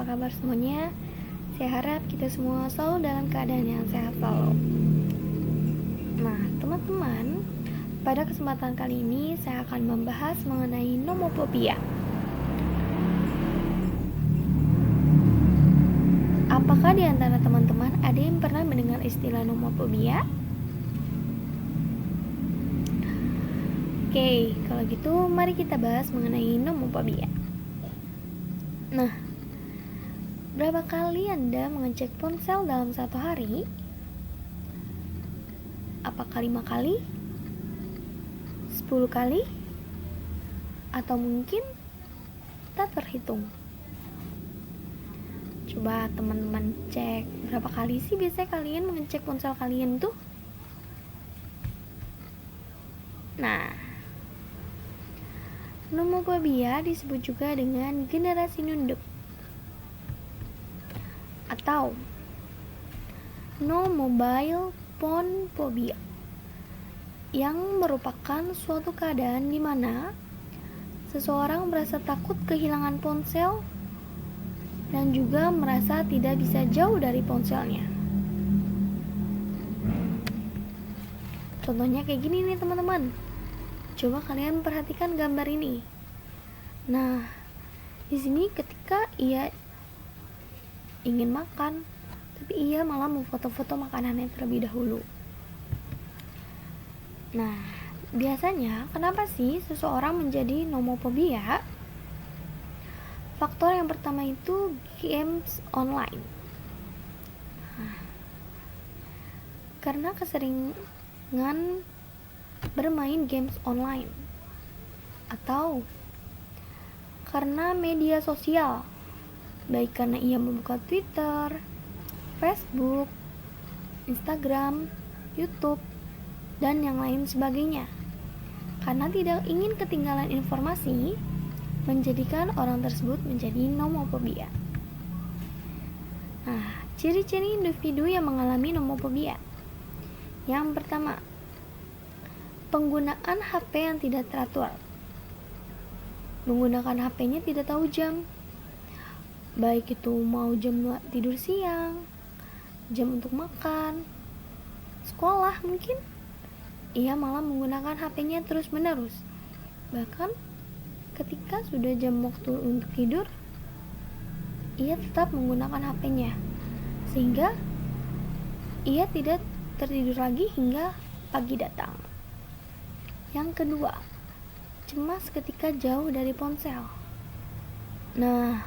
kabar semuanya? Saya harap kita semua selalu dalam keadaan yang sehat selalu. Nah, teman-teman, pada kesempatan kali ini saya akan membahas mengenai nomophobia. Apakah di antara teman-teman ada yang pernah mendengar istilah nomophobia? Oke, kalau gitu mari kita bahas mengenai nomophobia. Nah, berapa kali Anda mengecek ponsel dalam satu hari? Apakah 5 kali? 10 kali? Atau mungkin tak terhitung? Coba teman-teman cek, berapa kali sih biasanya kalian mengecek ponsel kalian tuh? Nah, nomophobia disebut juga dengan generasi nunduk atau no mobile phone phobia, yang merupakan suatu keadaan di mana seseorang merasa takut kehilangan ponsel dan juga merasa tidak bisa jauh dari ponselnya. Contohnya kayak gini nih teman-teman. Coba kalian perhatikan gambar ini. Nah, di sini ketika ia ingin makan, tapi ia malah memfoto-foto makanannya terlebih dahulu. Nah, biasanya kenapa sih seseorang menjadi nomophobia? Faktor yang pertama itu games online. Nah, karena keseringan bermain games online atau karena media sosial, baik karena ia membuka Twitter, Facebook, Instagram, YouTube, dan yang lain sebagainya. Karena tidak ingin ketinggalan informasi, menjadikan orang tersebut menjadi nomophobia. Nah, ciri-ciri individu yang mengalami nomophobia. Yang pertama, penggunaan HP yang tidak teratur. Menggunakan HP-nya tidak tahu jam, baik itu mau jam tidur siang, jam untuk makan, sekolah mungkin. Ia malah menggunakan HP-nya terus-menerus. Bahkan ketika sudah jam waktu untuk tidur, ia tetap menggunakan HP-nya, sehingga ia tidak tertidur lagi hingga pagi datang. Yang kedua, cemas ketika jauh dari ponsel. Nah,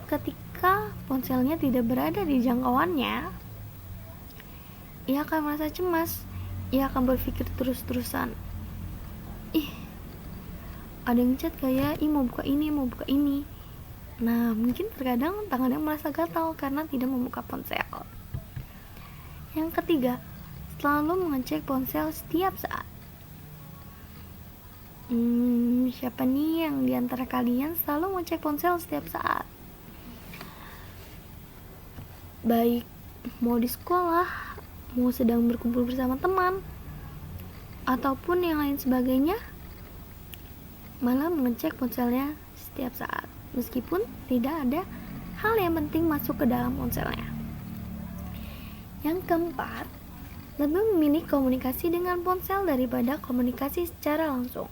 ketika ponselnya tidak berada di jangkauannya, ia akan merasa cemas. Ia akan berpikir terus-terusan, ada yang chat kayak, mau buka ini. Nah, mungkin terkadang tangannya merasa gatal karena tidak membuka ponsel. Yang ketiga, selalu mengecek ponsel setiap saat. Siapa nih yang diantara kalian selalu mengecek ponsel setiap saat? Baik mau di sekolah, mau sedang berkumpul bersama teman, ataupun yang lain sebagainya, malah mengecek ponselnya setiap saat, meskipun tidak ada hal yang penting masuk ke dalam ponselnya. Yang keempat, lebih memilih komunikasi dengan ponsel daripada komunikasi secara langsung.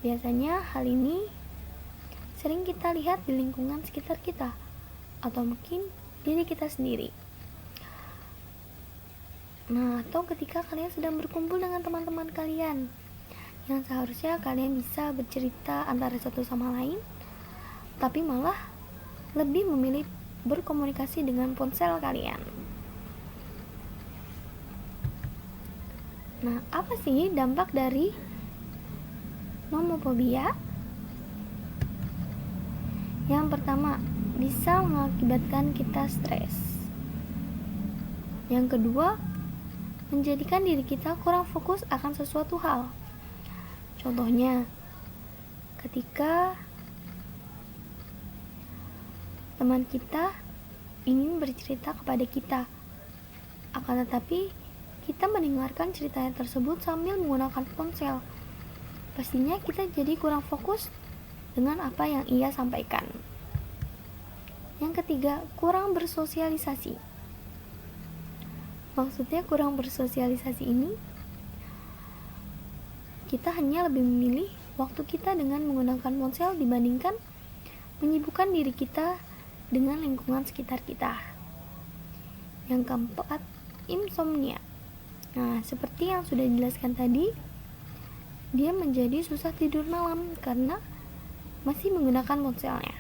Biasanya hal ini sering kita lihat di lingkungan sekitar kita, atau mungkin diri kita sendiri. Nah, atau ketika kalian sedang berkumpul dengan teman-teman kalian, yang seharusnya kalian bisa bercerita antara satu sama lain, tapi malah lebih memilih berkomunikasi dengan ponsel kalian. Nah, apa sih dampak dari nomophobia? Yang pertama, bisa mengakibatkan kita stres. Yang kedua, menjadikan diri kita kurang fokus akan sesuatu hal. Contohnya, ketika teman kita ingin bercerita kepada kita, akan tetapi kita mendengarkan ceritanya tersebut sambil menggunakan ponsel, pastinya kita jadi kurang fokus dengan apa yang ia sampaikan. Yang ketiga, kurang bersosialisasi. Maksudnya kurang bersosialisasi ini, kita hanya lebih memilih waktu kita dengan menggunakan ponsel dibandingkan menyibukkan diri kita dengan lingkungan sekitar kita. Yang keempat, insomnia. Nah, seperti yang sudah dijelaskan tadi, dia menjadi susah tidur malam karena masih menggunakan ponselnya.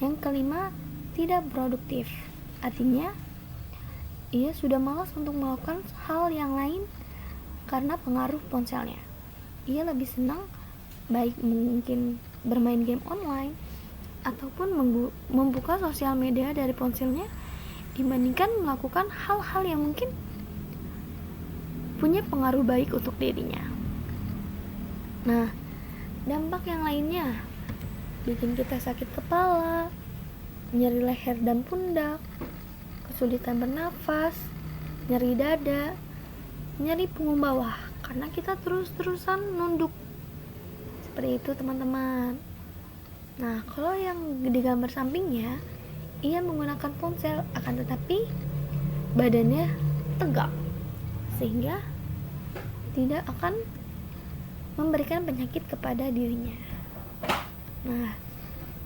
Yang kelima, tidak produktif. Artinya, ia sudah malas untuk melakukan hal yang lain karena pengaruh ponselnya. Ia lebih senang baik mungkin bermain game online ataupun membuka sosial media dari ponselnya dibandingkan melakukan hal-hal yang mungkin punya pengaruh baik untuk dirinya. Nah, dampak yang lainnya bikin kita sakit kepala, nyeri leher dan pundak, kesulitan bernafas, nyeri dada, nyeri punggung bawah karena kita terus-terusan nunduk. Seperti itu teman-teman. Nah, kalau yang di gambar sampingnya, ia menggunakan ponsel akan tetapi badannya tegak sehingga tidak akan memberikan penyakit kepada dirinya. Nah,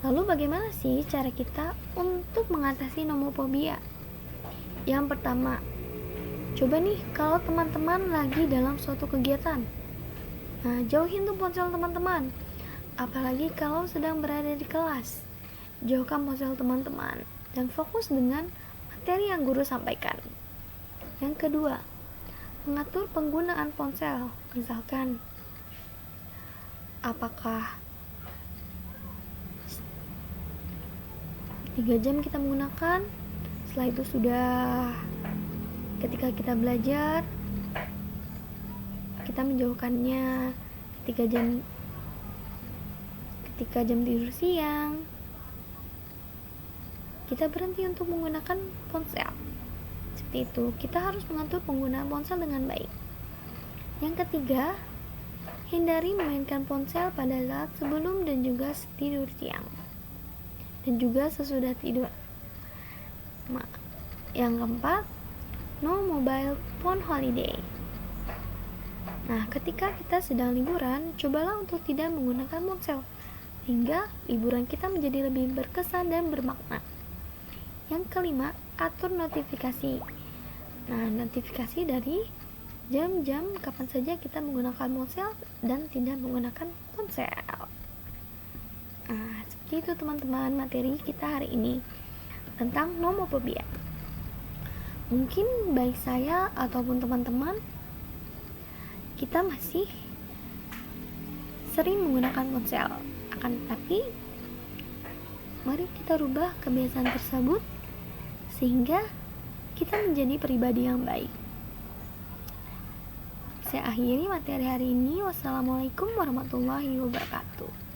lalu bagaimana sih cara kita untuk mengatasi nomofobia? Yang pertama, coba nih kalau teman-teman lagi dalam suatu kegiatan, nah jauhin tuh ponsel teman-teman. Apalagi kalau sedang berada di kelas, jauhkan ponsel teman-teman dan fokus dengan materi yang guru sampaikan. Yang kedua, mengatur penggunaan ponsel. Misalkan, apakah 3 jam kita menggunakan, setelah itu sudah ketika kita belajar kita menjauhkannya. Ketika jam tidur siang kita berhenti untuk menggunakan ponsel. Seperti itu, kita harus mengatur penggunaan ponsel dengan baik. Yang ketiga, hindari memainkan ponsel pada saat sebelum dan juga tidur siang dan juga sesudah tidur. Yang keempat, no mobile phone holiday. Nah, ketika kita sedang liburan, cobalah untuk tidak menggunakan ponsel hingga liburan kita menjadi lebih berkesan dan bermakna. Yang kelima, atur notifikasi. Nah, notifikasi dari jam-jam kapan saja kita menggunakan ponsel dan tidak menggunakan ponsel. Nah, seperti itu teman-teman materi kita hari ini tentang nomofobia. Mungkin baik saya ataupun teman-teman kita masih sering menggunakan ponsel, akan tetapi mari kita rubah kebiasaan tersebut sehingga kita menjadi pribadi yang baik. Saya akhiri materi hari ini. Wassalamualaikum warahmatullahi wabarakatuh.